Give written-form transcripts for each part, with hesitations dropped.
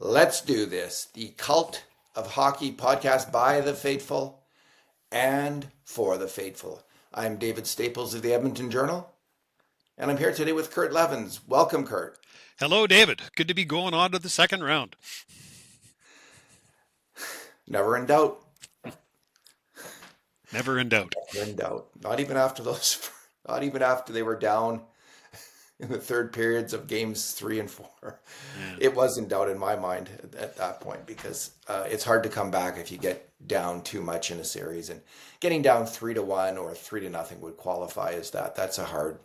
Let's do this. The Cult of Hockey podcast by the faithful and for the faithful. I'm David Staples of the Edmonton Journal, and I'm here today with Kurt Leavins. Welcome, Kurt. Hello, David. Good to be going on to the second round. Never in doubt. Never in doubt. Never in doubt. Not even after those. Not even after they were down in the third periods of games 3 and 4. Yeah. It was in doubt in my mind at that point because it's hard to come back if you get down too much in a series, and getting down 3-1 or 3-0 would qualify as that. That's a hard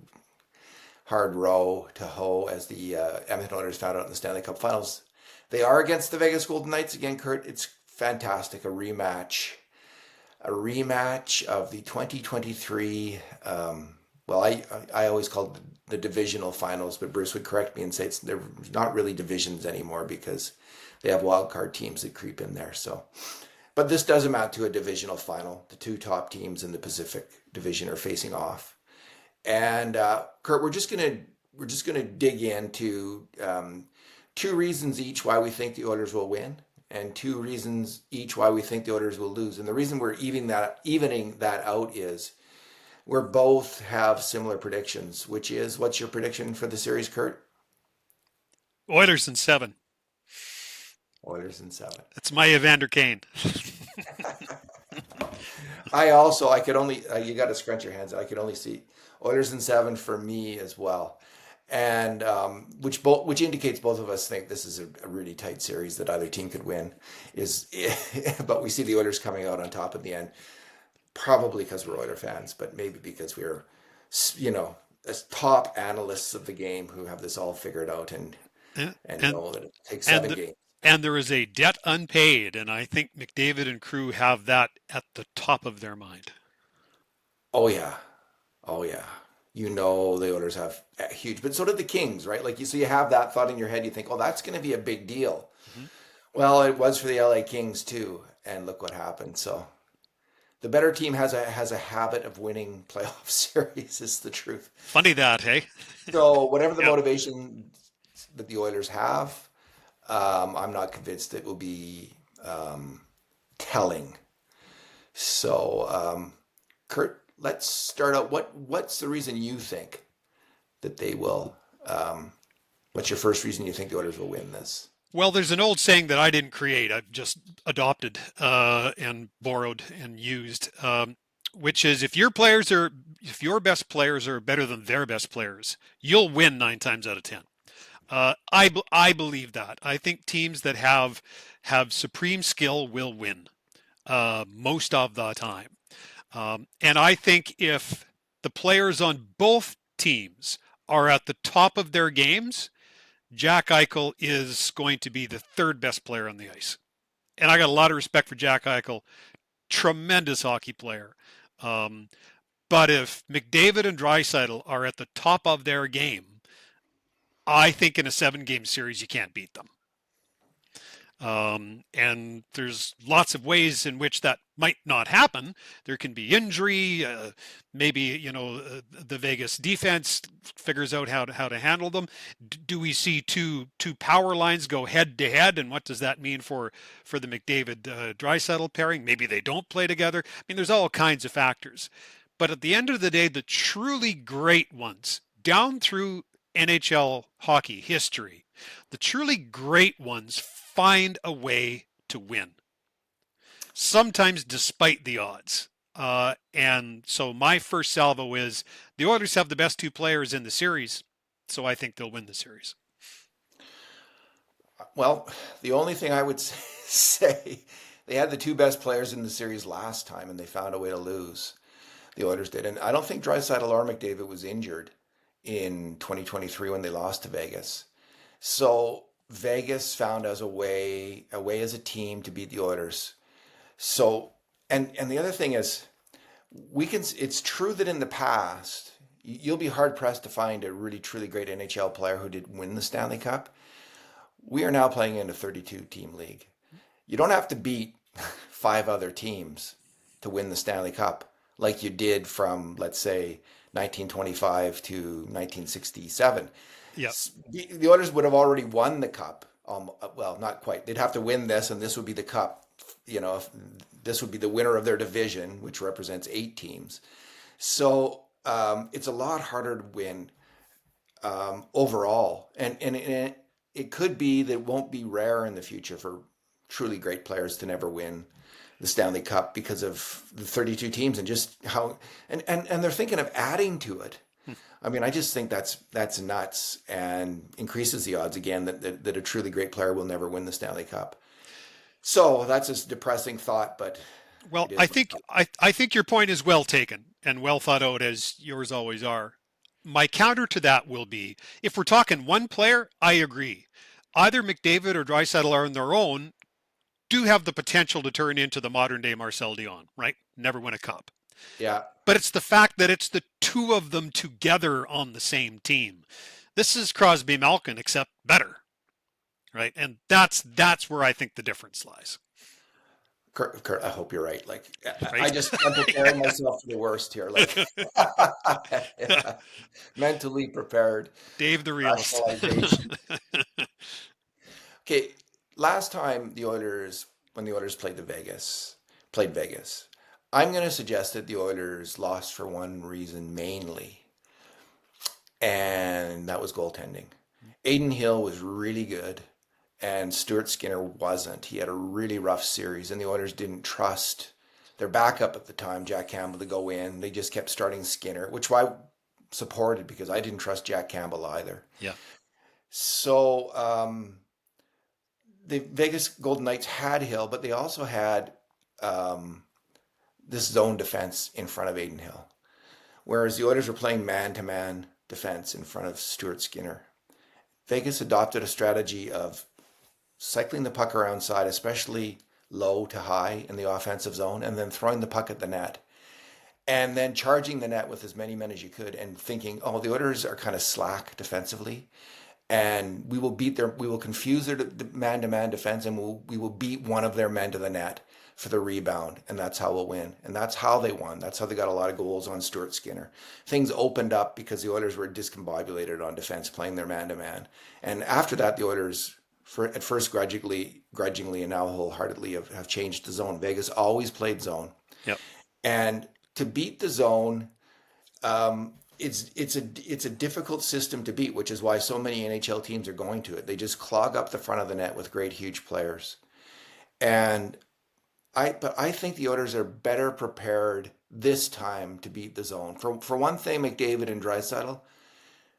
row to hoe, as the Edmonton Oilers found out in the Stanley Cup Finals. They are against the Vegas Golden Knights again, Kurt. It's fantastic. A rematch of the 2023. I always called the divisional finals, but Bruce would correct me and say they're not really divisions anymore because they have wild card teams that creep in there. So, but this does amount to a divisional final. The two top teams in the Pacific Division are facing off, and Kurt, we're just gonna dig into two reasons each why we think the Oilers will win, and two reasons each why we think the Oilers will lose. And the reason we're evening that out is we both have similar predictions, which is, what's your prediction for the series, Kurt? Oilers in 7. Oilers in 7. That's my Evander Kane. I could only, you got to scrunch your hands. I could only see Oilers in 7 for me as well. And which indicates both of us think this is a really tight series that either team could win. But we see the Oilers coming out on top in the end. Probably because we're Oiler fans, but maybe because we're, as top analysts of the game who have this all figured out and know that it takes 7 games. And there is a debt unpaid, and I think McDavid and crew have that at the top of their mind. Oh yeah. The Oilers have huge, but so did the Kings, right? So you have that thought in your head. You think, oh, that's going to be a big deal. Mm-hmm. Well, it was for the LA Kings too, and look what happened. So the better team has a habit of winning playoff series, is the truth. Funny that, hey? So whatever the motivation that the Oilers have, I'm not convinced it will be telling. So, Kurt, let's start out. What's the reason you think that they will? What's your first reason you think the Oilers will win this? Well, there's an old saying that I didn't create. I've just adopted and borrowed and used, which is if your best players are better than their best players, you'll win 9 times out of 10. I believe that. I think teams that have supreme skill will win most of the time. And I think if the players on both teams are at the top of their games, Jack Eichel is going to be the 3rd best player on the ice. And I got a lot of respect for Jack Eichel. Tremendous hockey player. But if McDavid and Draisaitl are at the top of their game, I think in a 7-game series, you can't beat them. And there's lots of ways in which that might not happen. There can be injury. Maybe, the Vegas defense figures out how to handle them. Do we see two power lines go head to head? And what does that mean for the McDavid Draisaitl pairing? Maybe they don't play together. I mean, there's all kinds of factors. But at the end of the day, the truly great ones down through NHL hockey history, the truly great ones find a way to win, sometimes despite the odds. And so my first salvo is the Oilers have the best 2 players in the series, so I think they'll win the series. Well, the only thing I would say, they had the 2 best players in the series last time, and they found a way to lose. The Oilers did, and I don't think Draisaitl or McDavid was injured in 2023 when they lost to Vegas. So Vegas found as a way as a team to beat the Oilers. So, and the other thing is, it's true that in the past, you'll be hard pressed to find a really, truly great NHL player who did win the Stanley Cup. We are now playing in a 32 team league. You don't have to beat 5 other teams to win the Stanley Cup like you did from, let's say, 1925 to 1967. Yes. The Oilers would have already won the cup Well, not quite. They'd have to win this, and this would be the cup. If this would be the winner of their division, which represents 8 teams. So it's a lot harder to win overall, and it could be that it won't be rare in the future for truly great players to never win the Stanley Cup because of the 32 teams and just how and they're thinking of adding to it. I mean, I just think that's nuts and increases the odds again that a truly great player will never win the Stanley Cup. So that's a depressing thought, but Well, it is. I think your point is well taken and well thought out, as yours always are. My counter to that will be, if we're talking one player, I agree. Either McDavid or Draisaitl are on their own do have the potential to turn into the modern day Marcel Dion, right? Never win a cup. Yeah. But it's the fact that it's the two of them together on the same team. This is Crosby Malkin, except better, right? And that's where I think the difference lies. Kurt, I hope you're right. Like, I Right? just I'm preparing myself for the worst here. Like, yeah, mentally prepared, Dave the realist. rationalization. Okay, last time when the Oilers played Vegas, I'm going to suggest that the Oilers lost for one reason mainly, and that was goaltending. Aiden Hill was really good, and Stuart Skinner wasn't. He had a really rough series, and the Oilers didn't trust their backup at the time, Jack Campbell, to go in. They just kept starting Skinner, which I supported because I didn't trust Jack Campbell either. Yeah. So the Vegas Golden Knights had Hill, but they also had this zone defense in front of Aiden Hill, whereas the Oilers were playing man-to-man defense in front of Stuart Skinner. Vegas adopted a strategy of cycling the puck around side, especially low to high in the offensive zone, and then throwing the puck at the net. And then charging the net with as many men as you could and thinking, oh, the Oilers are kind of slack defensively. And we will confuse their man-to-man defense, and we will beat one of their men to the net for the rebound, and that's how we'll win. And that's how they won. That's how they got a lot of goals on Stuart Skinner. Things opened up because the Oilers were discombobulated on defense, playing their man-to-man. And after that, the Oilers, at first grudgingly, and now wholeheartedly, have changed the zone. Vegas always played zone. Yep. And to beat the zone, it's a difficult system to beat, which is why so many NHL teams are going to it. They just clog up the front of the net with great, huge players. And I think the Oilers are better prepared this time to beat the zone. For one thing, McDavid and Draisaitl,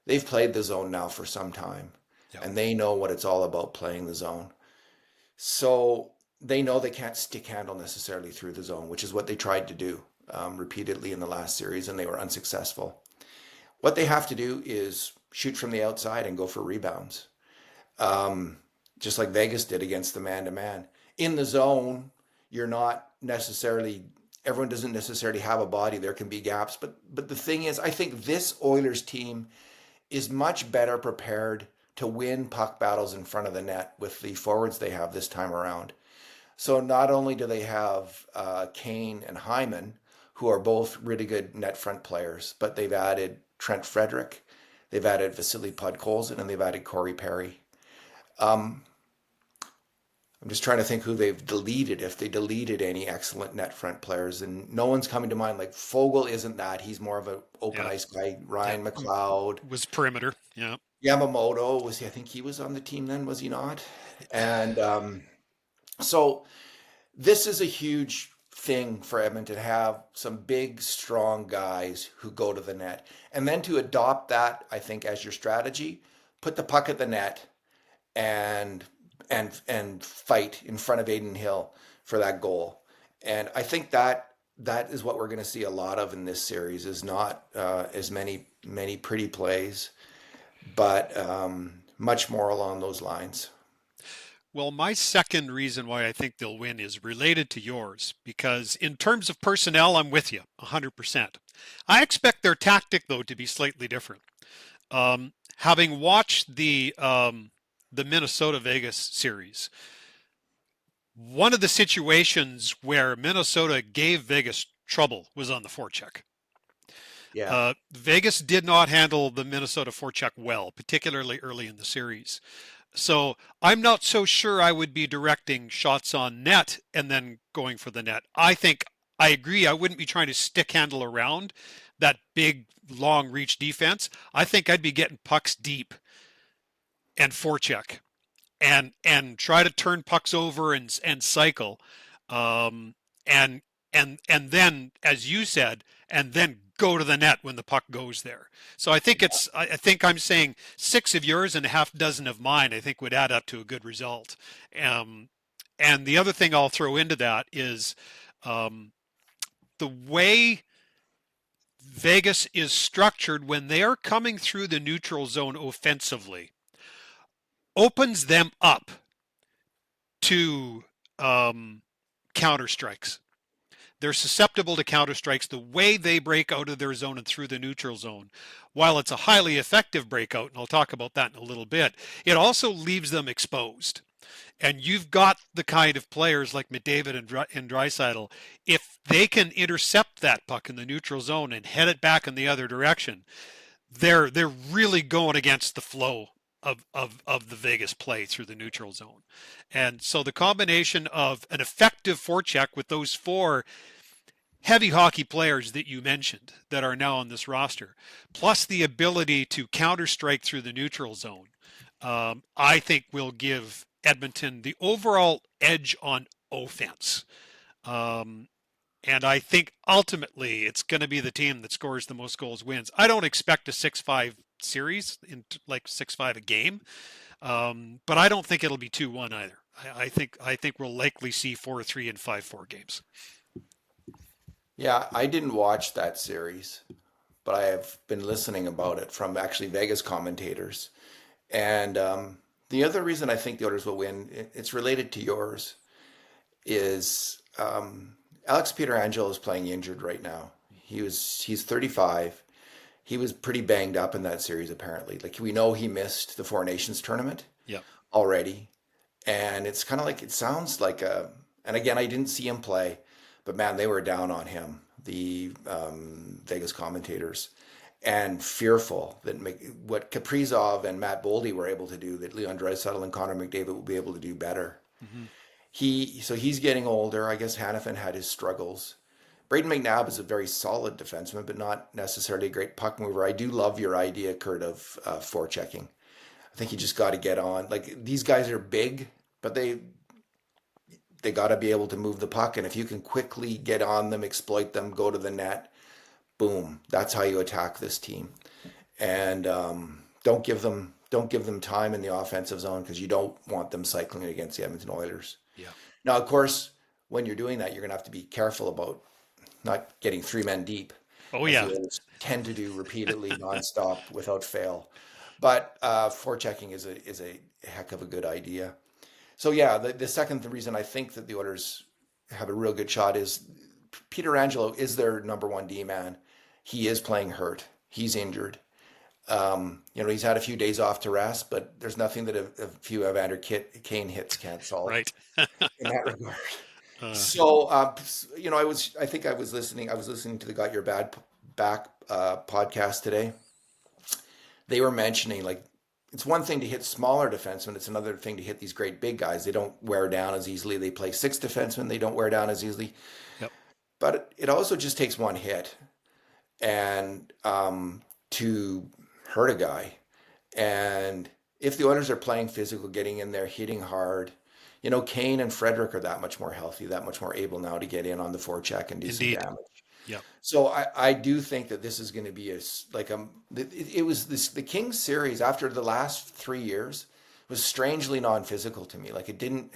they've played the zone now for some time, Yep. and they know what it's all about playing the zone. So they know they can't stick handle necessarily through the zone, which is what they tried to do repeatedly in the last series, and they were unsuccessful. What they have to do is shoot from the outside and go for rebounds, just like Vegas did against the man-to-man. In the zone, everyone doesn't necessarily have a body. There can be gaps. But the thing is, I think this Oilers team is much better prepared to win puck battles in front of the net with the forwards they have this time around. So not only do they have Kane and Hyman, who are both really good net front players, but they've added Trent Frederick, they've added Vasily Podkolzin, and they've added Corey Perry. I'm just trying to think who they've deleted, if they deleted any excellent net front players, and no one's coming to mind. Like Fogle isn't that. He's more of an open ice guy. Ryan McLeod. Was perimeter. Yeah. Yamamoto, I think he was on the team then, was he not? And so this is a huge thing for Edmonton to have some big, strong guys who go to the net. And then to adopt that, I think, as your strategy, put the puck at the net and fight in front of Aiden Hill for that goal. And I think that is what we're going to see a lot of in this series, is not as many pretty plays, but much more along those lines. Well, my second reason why I think they'll win is related to yours, because in terms of personnel, I'm with you 100%. I expect their tactic, though, to be slightly different. Having watched the Minnesota Vegas series, one of the situations where Minnesota gave Vegas trouble was on the forecheck. Yeah. Vegas did not handle the Minnesota forecheck well, particularly early in the series. So I'm not so sure I would be directing shots on net and then going for the net. I think I agree. I wouldn't be trying to stick handle around that big long reach defense. I think I'd be getting pucks deep and forecheck and try to turn pucks over and cycle, um, and and then, as you said, and then go to the net when the puck goes there. So I think I think I'm saying six of yours and a half dozen of mine. I think would add up to a good result. Um, and the other thing I'll throw into that is um, the way Vegas is structured when they are coming through the neutral zone offensively opens them up to counter strikes. They're susceptible to counter strikes the way they break out of their zone and through the neutral zone. While it's a highly effective breakout, and I'll talk about that in a little bit, it also leaves them exposed. And you've got the kind of players like McDavid and Draisaitl, if they can intercept that puck in the neutral zone and head it back in the other direction, they're really going against the flow of the Vegas play through the neutral zone. And so the combination of an effective forecheck with those four heavy hockey players that you mentioned that are now on this roster, plus the ability to counter strike through the neutral zone, I think will give Edmonton the overall edge on offense. Um, and I think ultimately it's going to be the team that scores the most goals wins. I don't expect a 6-5 series in like 6-5 a game, but I don't think it'll be 2-1 either. I think we'll likely see 4-3 and 5-4 games. Yeah, I didn't watch that series, but I have been listening about it from actually Vegas commentators. And the other reason I think the Oilers will win, it's related to yours, is Alex Pietrangelo is playing injured right now. He's 35. He was pretty banged up in that series apparently. Like we know he missed the Four Nations tournament Yeah. already, and it's kind of like it sounds like a. And again, I didn't see him play, but man, they were down on him. The Vegas commentators and fearful that what Kaprizov and Matt Boldy were able to do, that Leon Draisaitl and Connor McDavid will be able to do better. Mm-hmm. He's getting older. I guess Hanifin had his struggles. Braden McNabb is a very solid defenseman, but not necessarily a great puck mover. I do love your idea, Kurt, of forechecking. I think you just got to get on. Like these guys are big, but they got to be able to move the puck, and if you can quickly get on them, exploit them, go to the net, boom. That's how you attack this team. And don't give them time in the offensive zone because you don't want them cycling against the Edmonton Oilers. Yeah. Now, of course, when you're doing that, you're going to have to be careful about not getting three men deep, Oh as the yeah. Oilers tend to do repeatedly, nonstop, without fail. But forechecking is a heck of a good idea. So yeah, the second reason I think that the Oilers have a real good shot is Pietrangelo is their number one D man. He is playing hurt. He's injured. He's had a few days off to rest, but there's nothing that a few Evander Kane hits can't solve Right. in that regard. uh, So, I think I was listening to the Got Your Back podcast today. They were mentioning like it's one thing to hit smaller defensemen. It's another thing to hit these great big guys. They don't wear down as easily. They play six defensemen. They don't wear down as easily. yep. But it also just takes one hit and to hurt a guy. And if the Oilers are playing physical, getting in there, hitting hard, Kane and Frederick are that much more healthy, that much more able now to get in on the forecheck and do some Indeed. damage. Yep. So I do think that this is going to be it was the Kings series after the last 3 years was strangely non-physical to me. Like it didn't.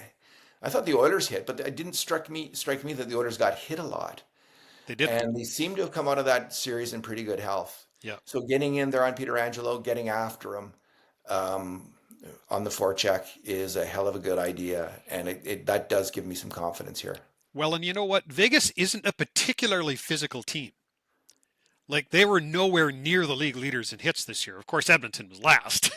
I thought the Oilers hit, but it didn't strike me that the Oilers got hit a lot. They didn't. And they seem to have come out of that series in pretty good health. Yeah. So getting in there on Pietrangelo, getting after him on the forecheck is a hell of a good idea, and that does give me some confidence here. Well, and you know what? Vegas isn't a particularly physical team. Like they were nowhere near the league leaders in hits this year. Of course, Edmonton was last.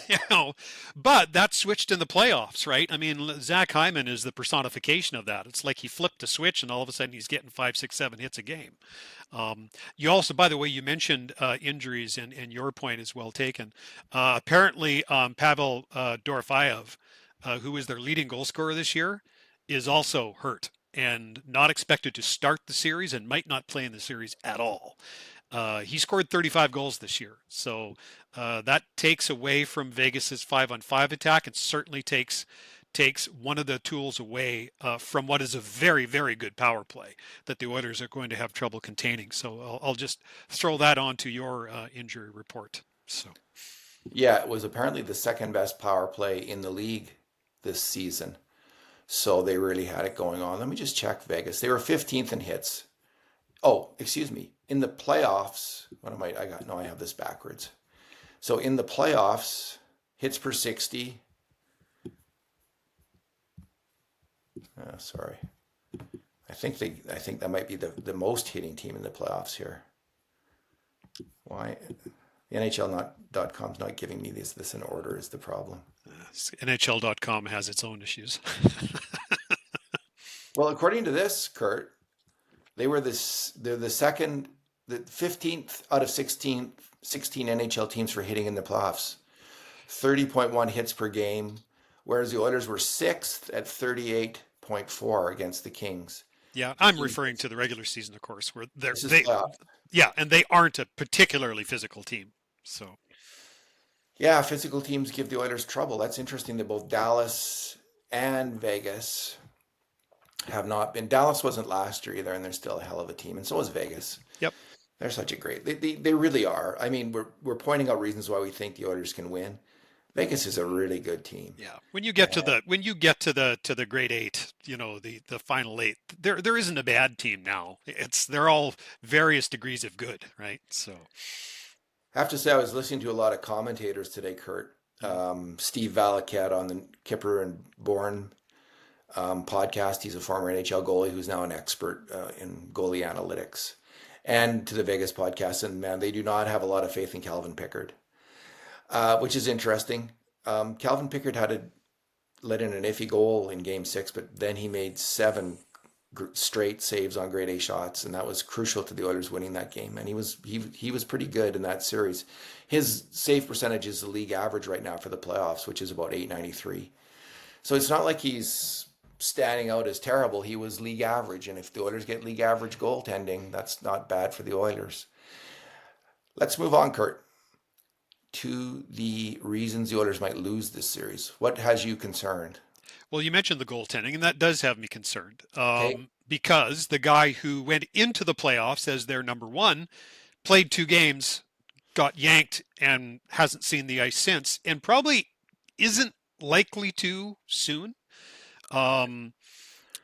you know, but that switched in the playoffs, right? I mean, Zach Hyman is the personification of that. It's like he flipped a switch and all of a sudden he's getting 5, 6, 7 hits a game. You also, by the way, you mentioned injuries, and your point is well taken. Apparently, Pavel Dorofeyev, who is their leading goal scorer this year, is also hurt and not expected to start the series and might not play in the series at all. He scored 35 goals this year, so that takes away from Vegas's 5-on-5 attack, and certainly takes one of the tools away from what is a very, very good power play that the Oilers are going to have trouble containing. So I'll just throw that onto your injury report. So Yeah, it was apparently the second best power play in the league this season. So they really had it going on. Let me just check Vegas. They were 15th in hits. Oh, excuse me. In the playoffs, what am I got? No, I have this backwards. So in the playoffs, hits per 60. Sorry. I think that might be the most hitting team in the playoffs here. Why? The NHL.com's not giving me this in order is the problem. NHL.com has its own issues. Well, according to this, Kurt, they're the second, the 15th out of 16 NHL teams for hitting in the playoffs. 30.1 hits per game, whereas the Oilers were sixth at 38.4 against the Kings. Yeah, I'm referring to the regular season, of course, where Playoff. yeah, and they aren't a particularly physical team. So Yeah, physical teams give the Oilers trouble. That's interesting that both Dallas and Vegas have not been. Dallas wasn't last year either, and they're still a hell of a team, and so is Vegas. yep. They're such a great. They really are. I mean, we're pointing out reasons why we think the Oilers can win. Vegas is a really good team. Yeah, when you get to the grade eight, you know, the final eight, there isn't a bad team now. They're all various degrees of good, right? So I have to say, I was listening to a lot of commentators today, Kurt. Steve Valaket on the Kipper and Bourne podcast. He's a former NHL goalie who's now an expert in goalie analytics. And to the Vegas podcast, and man, they do not have a lot of faith in Calvin Pickard, which is interesting. Calvin Pickard had to let in an iffy goal in Game 6, but then he made 7 straight saves on grade A shots, and that was crucial to the Oilers winning that game. And he was pretty good in that series. His save percentage is the league average right now for the playoffs, which is about .893. So it's not like he's standing out as terrible. He was league average, and if the Oilers get league average goaltending, that's not bad for the Oilers. Let's move on, Kurt, to the reasons the Oilers might lose this series. What has you concerned? well, you mentioned the goaltending, and that does have me concerned Okay. because the guy who went into the playoffs as their number one played 2 games, got yanked, and hasn't seen the ice since, and probably isn't likely to soon. Um,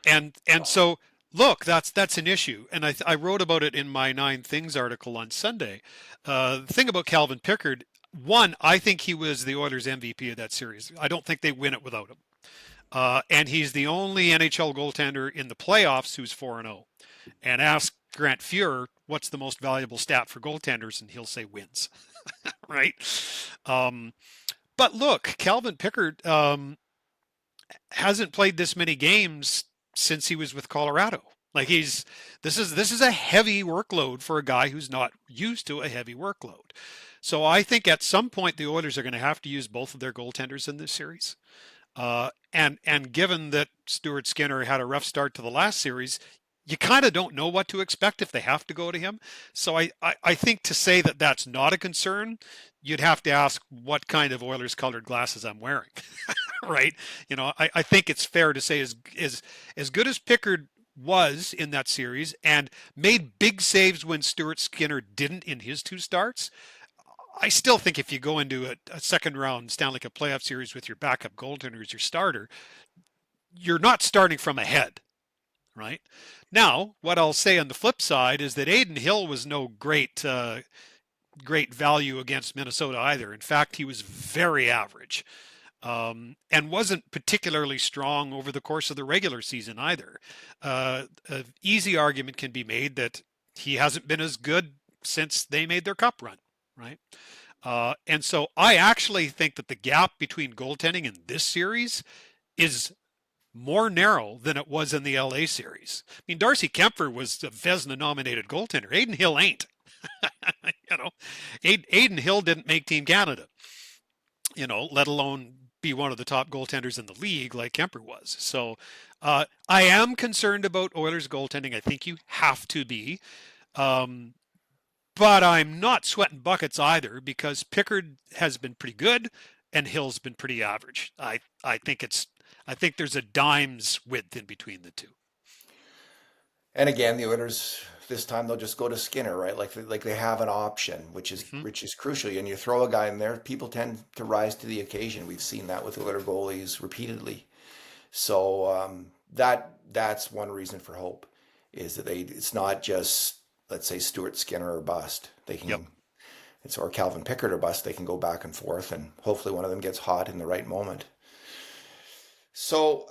and so look, that's an issue, and I wrote about it in my 9 Things article on Sunday. The thing about Calvin Pickard, one, I think he was the Oilers MVP of that series. I don't think they win it without him. And he's the only NHL goaltender in the playoffs who's 4-0. And ask Grant Fuhr what's the most valuable stat for goaltenders, and he'll say wins, right? But look, Calvin Pickard hasn't played this many games since he was with Colorado. Like this is a heavy workload for a guy who's not used to a heavy workload. So I think at some point the Oilers are going to have to use both of their goaltenders in this series. And given that Stuart Skinner had a rough start to the last series, you kind of don't know what to expect if they have to go to him. So I think to say that that's not a concern, you'd have to ask what kind of Oilers colored glasses I'm wearing, right? You know, I think it's fair to say as good as Pickard was in that series and made big saves when Stuart Skinner didn't in his 2 starts. I still think if you go into a second round Stanley Cup playoff series with your backup goaltender as your starter, you're not starting from ahead, right? Now, what I'll say on the flip side is that Adin Hill was no great value against Minnesota either. In fact, he was very average and wasn't particularly strong over the course of the regular season either. An easy argument can be made that he hasn't been as good since they made their cup run, right? And so I actually think that the gap between goaltending in this series is more narrow than it was in the LA series. I mean, Darcy Kemper was a Vezina nominated goaltender. Aiden Hill ain't. you know, Aiden Hill didn't make Team Canada, let alone be one of the top goaltenders in the league like Kemper was. So I am concerned about Oilers goaltending. I think you have to be. Um, but I'm not sweating buckets either because Pickard has been pretty good and Hill's been pretty average. I think there's a dime's width in between the two. And again, the Oilers this time they'll just go to Skinner, right? Like they have an option, Mm-hmm. which is crucial. And you throw a guy in there, people tend to rise to the occasion. We've seen that with Oilers goalies repeatedly. So that's one reason for hope is that it's not just, let's say, Stuart Skinner or bust. Yep. It's or Calvin Pickard or bust. They can go back and forth, and hopefully one of them gets hot in the right moment. So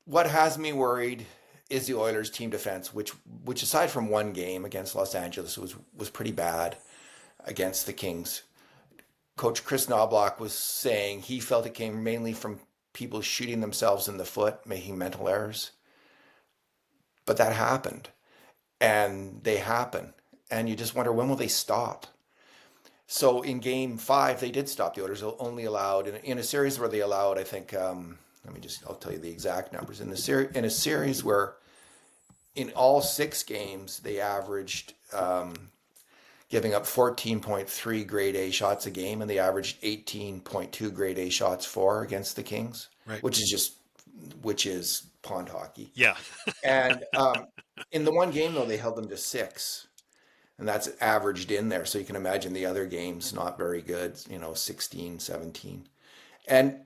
what has me worried is the Oilers' team defense, which aside from one game against Los Angeles was pretty bad against the Kings. Coach Chris Knobloch was saying he felt it came mainly from people shooting themselves in the foot, making mental errors. But that happened, and they happen, and you just wonder when will they stop. So in Game 5, they did stop. The Oilers only allowed in a series where they allowed, I think. I'll tell you the exact numbers in a series where in all 6 games they averaged giving up 14.3 grade A shots a game, and they averaged 18.2 grade A shots for against the Kings, Right. which is pond hockey. Yeah. And in the one game though, they held them to 6, and that's averaged in there. So you can imagine the other games not very good, 16, 17. And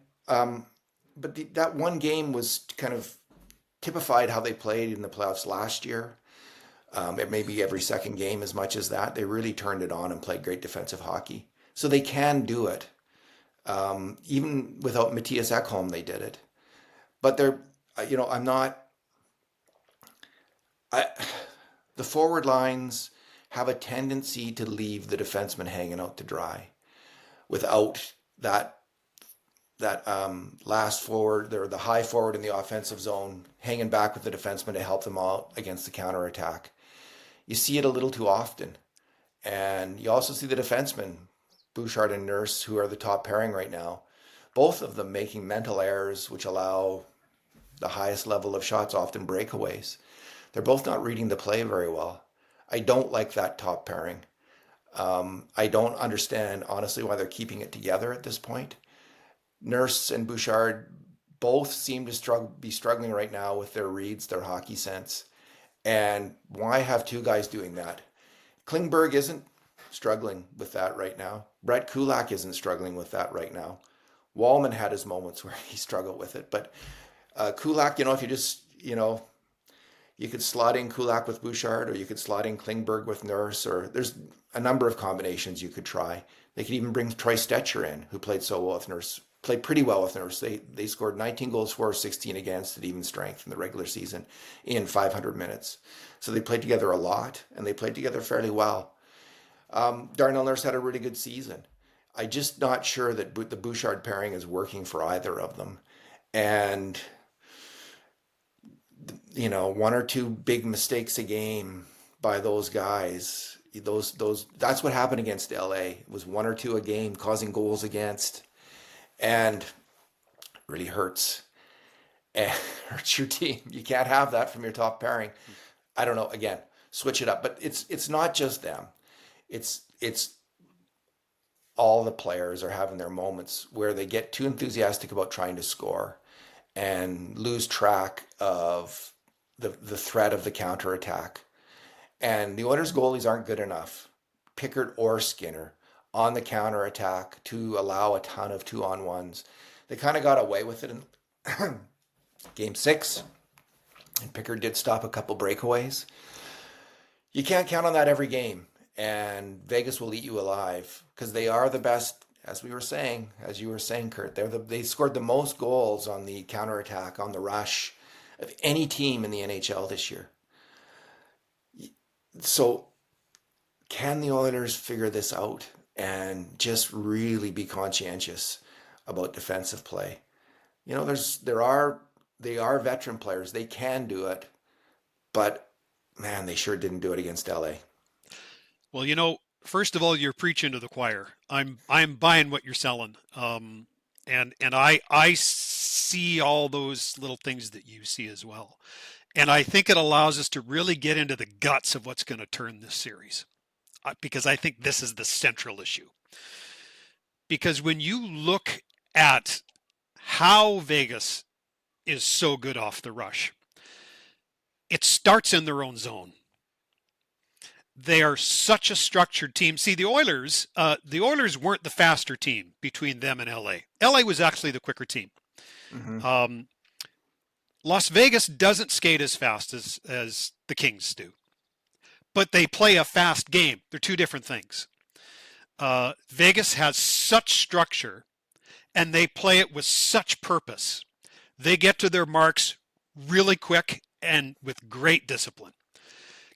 but that one game was kind of typified how they played in the playoffs last year. It may be every second game as much as that. They really turned it on and played great defensive hockey. So they can do it. Even without Matthias Ekholm, they did it. But I'm not. The forward lines have a tendency to leave the defenseman hanging out to dry without that last forward or the high forward in the offensive zone hanging back with the defenseman to help them out against the counterattack. You see it a little too often. And you also see the defensemen, Bouchard and Nurse, who are the top pairing right now, both of them making mental errors which allow the highest level of shots, often breakaways. They're both not reading the play very well. I don't like that top pairing. I don't understand, honestly, why they're keeping it together at this point. Nurse and Bouchard both seem to be struggling right now with their reads, their hockey sense. And why have two guys doing that? Klingberg isn't struggling with that right now. Brett Kulak isn't struggling with that right now. Wallman had his moments where he struggled with it. But Kulak, if you just, you could slot in Kulak with Bouchard, or you could slot in Klingberg with Nurse, or there's a number of combinations you could try. They could even bring Troy Stetcher in, who played so well with Nurse. Played pretty well with Nurse. They scored 19 goals for, 16 against at even strength in the regular season in 500 minutes. So they played together a lot, and they played together fairly well. Darnell Nurse had a really good season. I'm just not sure that the Bouchard pairing is working for either of them. And, one or two big mistakes a game by those guys, that's what happened against LA. It was one or two a game causing goals against. And it really hurts. And hurts your team. You can't have that from your top pairing. I don't know. Again, switch it up. But it's not just them. It's all the players are having their moments where they get too enthusiastic about trying to score and lose track of the threat of the counterattack. And the Oilers goalies aren't good enough, Pickard or Skinner, on the counterattack to allow a ton of 2-on-1s. They kind of got away with it in Game 6, and Pickard did stop a couple breakaways. You can't count on that every game, and Vegas will eat you alive because they are the best, as you were saying, Kurt. They scored the most goals on the counterattack, on the rush, of any team in the NHL this year. So can the Oilers figure this out and just really be conscientious about defensive play? You know, they are veteran players. They can do it, but man, they sure didn't do it against LA. Well, first of all, you're preaching to the choir. I'm buying what you're selling. And I see all those little things that you see as well. And I think it allows us to really get into the guts of what's going to turn this series, because I think this is the central issue. Because when you look at how Vegas is so good off the rush, it starts in their own zone. They are such a structured team. See, the Oilers weren't the faster team between them and LA. LA was actually the quicker team. Hmm. Um, Las Vegas doesn't skate as fast as the Kings do, but they play a fast game. They're two different things. Vegas has such structure, and they play it with such purpose. They get to their marks really quick and with great discipline.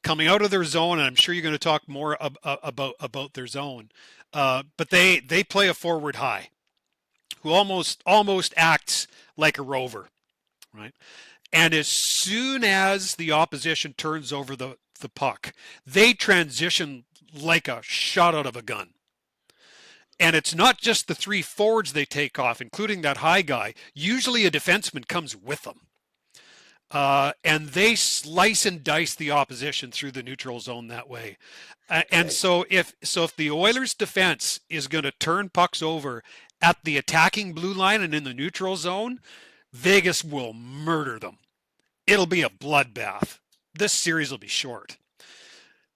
Coming out of their zone, and I'm sure you're going to talk more about their zone, but they play a forward high who almost acts like a rover, right? And as soon as the opposition turns over the puck, they transition like a shot out of a gun. And it's not just the three forwards they take off, including that high guy. Usually a defenseman comes with them. And they slice and dice the opposition through the neutral zone that way. And Okay. so if the Oilers' defense is going to turn pucks over at the attacking blue line and in the neutral zone, Vegas will murder them. It'll be a bloodbath. This series will be short.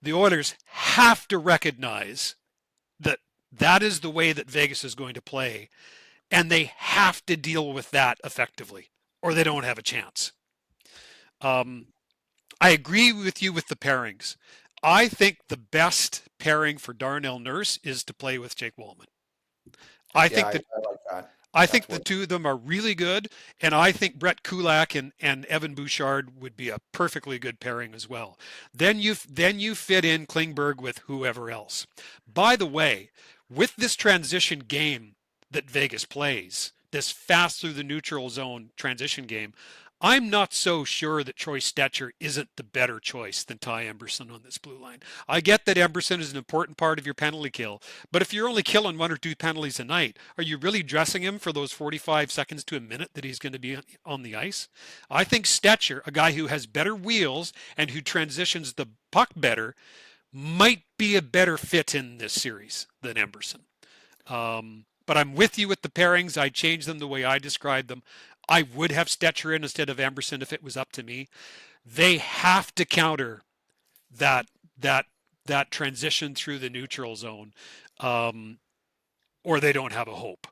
The Oilers have to recognize that that is the way that Vegas is going to play, and they have to deal with that effectively, or they don't have a chance. Um, I agree with you with the pairings. I think the best pairing for Darnell Nurse is to play with Jake Wallman. I Yeah, think that I like that. I think That's the what. two of them are really good, and I think Brett Kulak and Evan Bouchard would be a perfectly good pairing as well. Then you fit in Klingberg with whoever else. By the way, with this transition game that Vegas plays, this fast through the neutral zone transition game, I'm not so sure that Troy Stetcher isn't the better choice than Ty Emberson on this blue line. I get that Emberson is an important part of your penalty kill, but if you're only killing one or two penalties a night, are you really dressing him for those 45 seconds to a minute that he's going to be on the ice? I think Stetcher, a guy who has better wheels and who transitions the puck better, might be a better fit in this series than Emberson. But I'm with you with the pairings. I changed them the way I described them. I would have Stetcher in instead of Emberson if it was up to me. They have to counter that that that transition through the neutral zone, um, or they don't have a hope.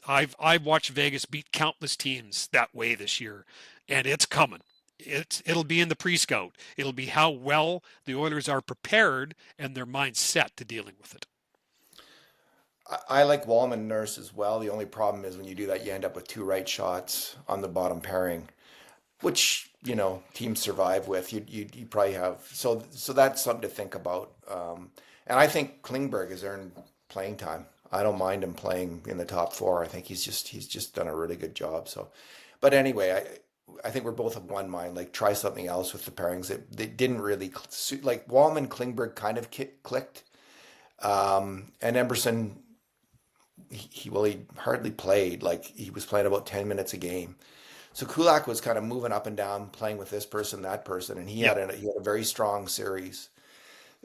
I've watched Vegas beat countless teams that way this year, and it's coming. It'll be in the pre-scout. It'll be how well the Oilers are prepared and their mind set to dealing with it. I like Wallman Nurse as well. The only problem is when you do that, you end up with two right shots on the bottom pairing, which teams survive with. You probably have so that's something to think about. And I think Klingberg has earned playing time. I don't mind him playing in the top four. I think he's just done a really good job. So, but anyway, I think we're both of one mind. Like try something else with the pairings that they didn't really suit. Like Wallman Klingberg kind of clicked, and Emberson he hardly played. Like he was playing about 10 minutes a game. So Kulak was kind of moving up and down, playing with this person, that person, and he Yep, had a very strong series,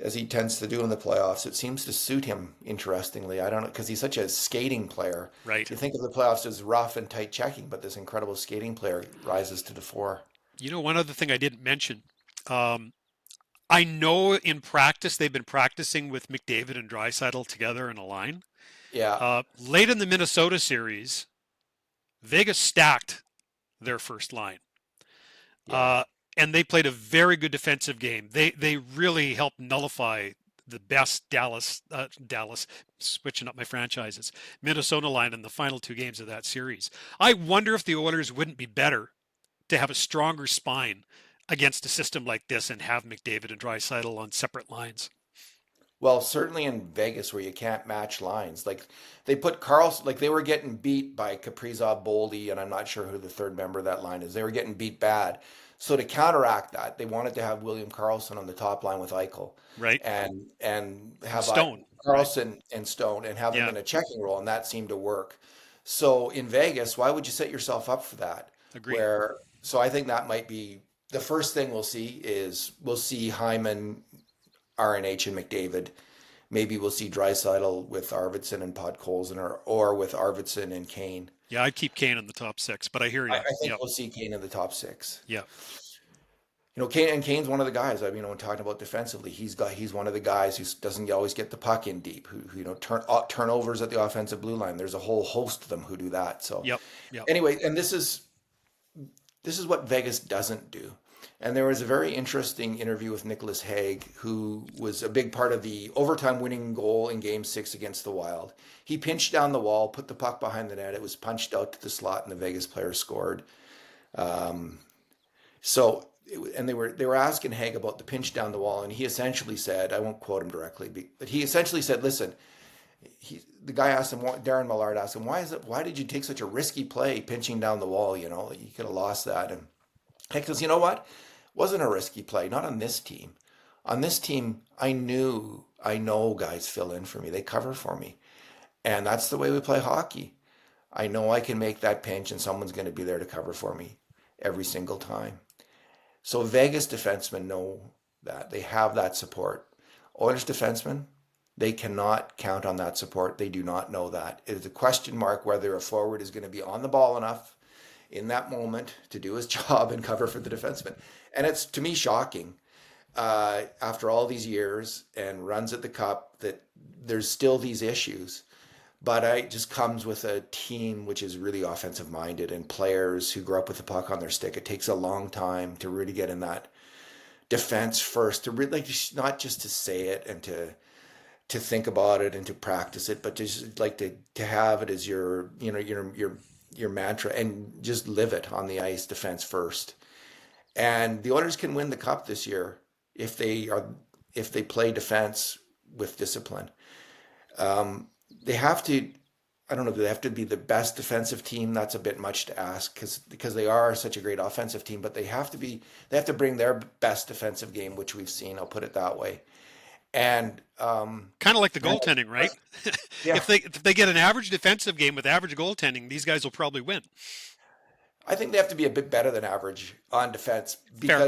as he tends to do in the playoffs. It seems to suit him, interestingly. I don't know, because he's such a skating player. right. You think of the playoffs as rough and tight checking, but this incredible skating player rises to the fore. One other thing I didn't mention. Um, I know in practice they've been practicing with McDavid and Draisaitl together in a line. Yeah, Late in the Minnesota series, Vegas stacked their first line, yeah. uh, and they played a very good defensive game. They really helped nullify the best Dallas switching up my franchises Minnesota line in the final two games of that series. I wonder if the Oilers wouldn't be better to have a stronger spine against a system like this and have McDavid and Draisaitl on separate lines. Well, certainly in Vegas where you can't match lines. Like they put Carlson, like they were getting beat by Kaprizov, Boldy, and I'm not sure who the third member of that line is. They were getting beat bad. So to counteract that, they wanted to have William Karlsson on the top line with Eichel Right. and And have Stone. Right. Karlsson and Stone and have them Yeah. in a checking role, and that seemed to work. So in Vegas, why would you set yourself up for that? Agreed. Where so I think that might be the first thing we'll see Hyman, RNH, and McDavid. Maybe we'll see Draisaitl with Arvidsson and Podkolzin, or with Arvidsson and Kane. Yeah, I'd keep Kane in the top six, but I hear I you. think Yep. we'll see Kane in the top six. Yeah. Kane's one of the guys. I mean, when talking about defensively, he's one of the guys who doesn't always get the puck in deep. Who turnovers at the offensive blue line. There's a whole host of them who do that. So Yep. Yep. anyway, and this is what Vegas doesn't do. And there was a very interesting interview with Nicholas Hague, who was a big part of the overtime winning goal in Game 6 against the Wild. He pinched down the wall, put the puck behind the net. It was punched out to the slot, and the Vegas player scored. Um, so, and they were asking Hague about the pinch down the wall, and he essentially said, I won't quote him directly, but he essentially said, "Listen." The guy asked him, Darren Millard asked him, why did you take such a risky play pinching down the wall? You could have lost that. And Heck says, you know what? It wasn't a risky play, not on this team. On this team, I know guys fill in for me. They cover for me. And that's the way we play hockey. I know I can make that pinch and someone's going to be there to cover for me every single time. So Vegas defensemen know that. They have that support. Oilers defensemen, they cannot count on that support. They do not know that. It is a question mark whether a forward is going to be on the ball enough in that moment to do his job and cover for the defenseman. And it's, to me, shocking after all these years and runs at the Cup that there's still these issues. But it just comes with a team which is really offensive minded and players who grow up with the puck on their stick. It takes a long time to really get in that defense first, to really, like, not just to say it and to think about it and to practice it, but just like to have it as your mantra and just live it on the ice, defense first. And the Oilers can win the Cup this year if they play defense with discipline. They have to. I don't know. Do they have to be the best defensive team? That's a bit much to ask because they are such a great offensive team. But they have to be. They have to bring their best defensive game, which we've seen. I'll put it that way. And kind of like the goaltending, right? yeah, If they get an average defensive game with average goaltending, these guys will probably win. I think they have to be a bit better than average on defense Fair.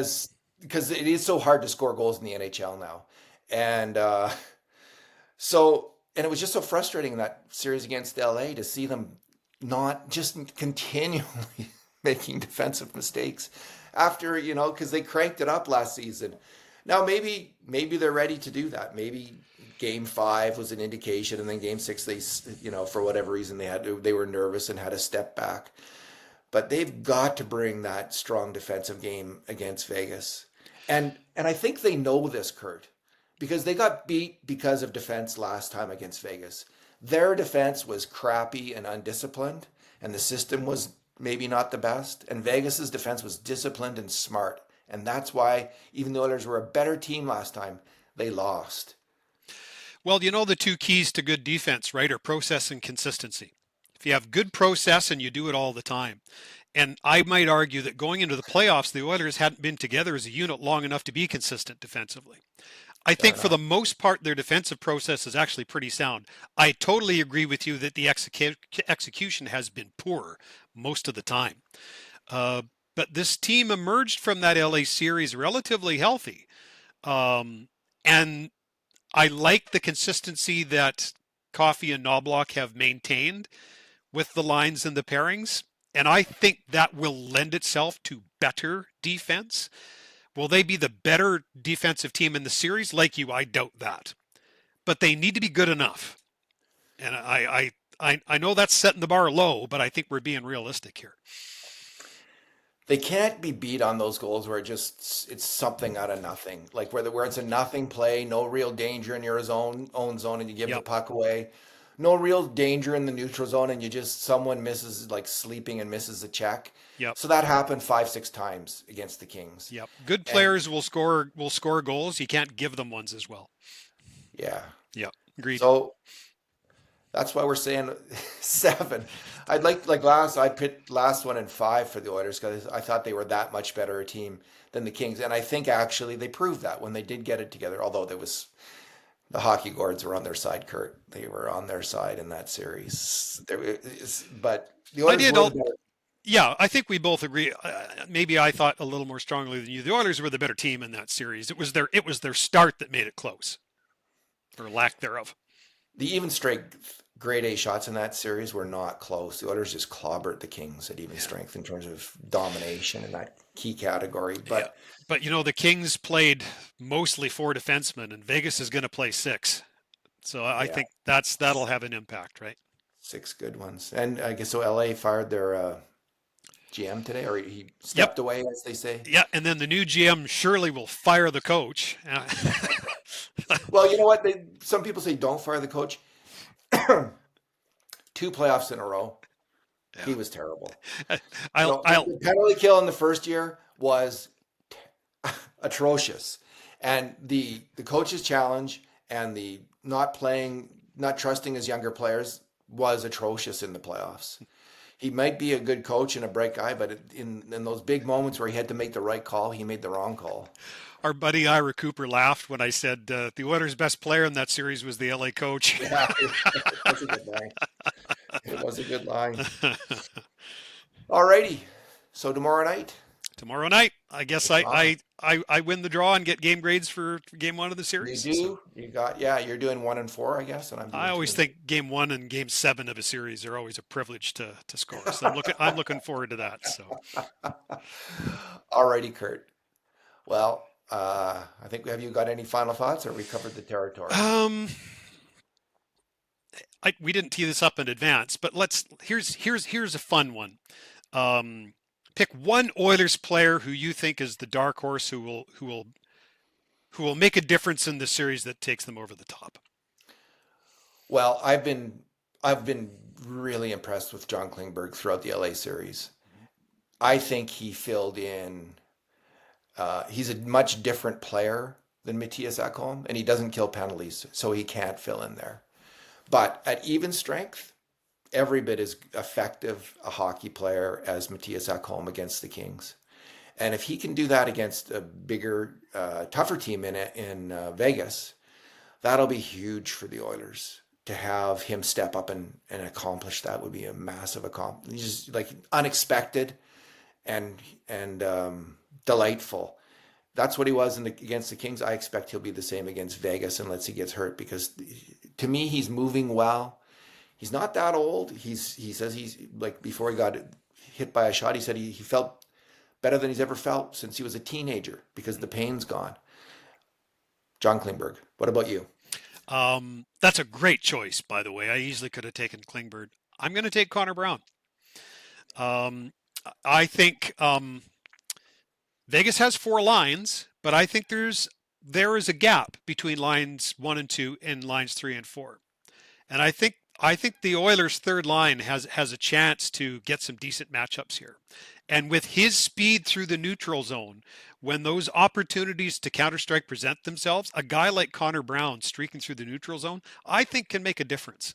because it is so hard to score goals in the NHL now, and so and it was just so frustrating in that series against LA to see them not just continually making defensive mistakes after because they cranked it up last season. Now maybe they're ready to do that. Maybe Game 5 was an indication, and then Game 6 they for whatever reason they were nervous and had a step back. But they've got to bring that strong defensive game against Vegas. And I think they know this, Kurt, because they got beat because of defense last time against Vegas. Their defense was crappy and undisciplined, and the system was maybe not the best. And Vegas's defense was disciplined and smart. And that's why, even though the Oilers were a better team last time, they lost. Well, the two keys to good defense, right, are process and consistency. If you have good process and you do it all the time. And I might argue that going into the playoffs, the Oilers hadn't been together as a unit long enough to be consistent defensively. I Fair think for the enough. most part, their defensive process is actually pretty sound. I totally agree with you that the execution has been poor most of the time. Uh, but this team emerged from that LA series relatively healthy. And I like the consistency that Coffey and Knobloch have maintained with the lines and the pairings. And I think that will lend itself to better defense. Will they be the better defensive team in the series? Like you, I doubt that. But they need to be good enough. And I know that's setting the bar low, but I think we're being realistic here. They can't be beat on those goals where it's something out of nothing, like where it's a nothing play, no real danger in your own zone, and you give the Yep. puck away. no real danger in the neutral zone, and someone misses, like sleeping and misses a check. Yep. So that happened 5, 6 times against the Kings. Yep. Good And players will score goals. You can't give them ones as well. yeah, Yep. Agreed. so that's why we're saying 7. I'd like last I picked last one in 5 for the Oilers because I thought they were that much better a team than the Kings, and I think actually they proved that when they did get it together. Although there was the hockey gourds were on their side, Kurt. They were on their side in that series. But the I Oilers did. were the better. Yeah, I think we both agree. Maybe I thought a little more strongly than you. The Oilers were the better team in that series. It was their start that made it close, or lack thereof. The even strength grade A shots in that series were not close. The Oilers just clobbered the Kings at even Yeah. strength in terms of domination in that key category. Yeah. But But the Kings played mostly 4 defensemen, and Vegas is going to play 6. So I yeah, think that'll have an impact, right? 6 good ones. And I guess so. LA fired their GM today, or he Yep. stepped away, as they say. Yeah, and then the new GM surely will fire the coach. Well, you know what? Some people say don't fire the coach. 2 playoffs in a row. Yeah. He was terrible. You I'll know, I'll the penalty kill in the first year was atrocious, and the coach's challenge and the not playing, not trusting his younger players was atrocious in the playoffs. He might be a good coach and a bright guy, but in those big moments where he had to make the right call, he made the wrong call. Our buddy Ira Cooper laughed when I said the Oilers' best player in that series was the LA coach. Yeah, it was a good line. It was a good line. Alrighty, so tomorrow night, Tomorrow night, I guess it's on. I win the draw and get game grades for game 1 of the You series. So do. You got, yeah. You're doing 1 and 4, I guess, and I'm I doing two always and think game 1 and game 7 of a series are always a privilege to score. So I'm looking forward to that. So two. Alrighty, Kurt. Well, I think have you got any final thoughts, or we covered the territory? um, we didn't tee this up in advance, but here's a fun one. Um, Pick one Oilers player who you think is the dark horse who will make a difference in the series that takes them over the top. Well, I've been really impressed with John Klingberg throughout the LA series. I think he filled in. He's a much different player than Matthias Ekholm, and he doesn't kill penalties, so he can't fill in there. But at even strength, every bit as effective a hockey player as Matthias Ekholm against the Kings. And if he can do that against a bigger, tougher team in Vegas, that'll be huge for the Oilers. To have him step up and accomplish that would be a massive accomplishment. He's just like unexpected and delightful. That's what he was against the Kings. I expect he'll be the same against Vegas unless he gets hurt because to me he's moving well. He's not that old. He says he's like before he got hit by a shot, he said he felt better than he's ever felt since he was a teenager because the pain's gone. John Klingberg. What about you? That's a great choice, by the way. I easily could have taken Klingberg. I'm going to take Connor Brown. Um, I think Vegas has 4 lines, but I think there is a gap between lines 1 and 2 and lines 3 and 4. And I think the Oilers' third line has a chance to get some decent matchups here. And with his speed through the neutral zone, when those opportunities to counterstrike present themselves, a guy like Connor Brown streaking through the neutral zone, I think can make a difference.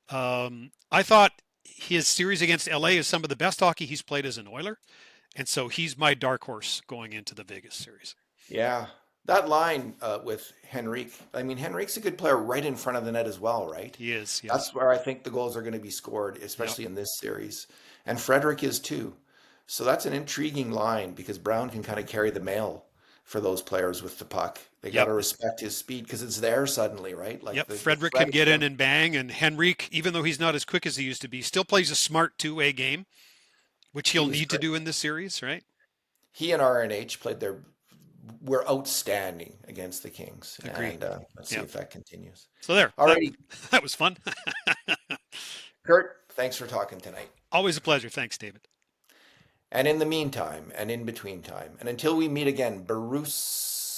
I thought his series against LA is some of the best hockey he's played as an Oiler. And so he's my dark horse going into the Vegas series. Yeah, that line with Henrique. I mean, Henrique's a good player right in front of the net as well, right? He is, yes. That's where I think the goals are going to be scored, Yep. especially in this series. And Frederick is too. So that's an intriguing line because Brown can kind of carry the mail for those players with the puck. They got Yep. to respect his speed because it's there suddenly, right? Like Yep. the Frederick threat can is get there. in and bang, and Henrique, even though he's not as quick as he used to be, still plays a smart two-way game, which he'll He was need to great. do in this series, right? He and RNH were outstanding against the Kings, Agree. and let's see Yeah. if that continues. So there, that Alrighty, that was fun. Kurt, thanks for talking tonight. Always a pleasure. Thanks, David. And in the meantime, and in between time, and until we meet again,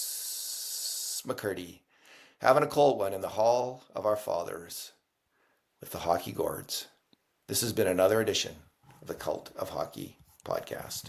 Bruce McCurdy, having a cold one in the hall of our fathers. with the Hockey Gourds. This has been another edition of the Cult of Hockey podcast.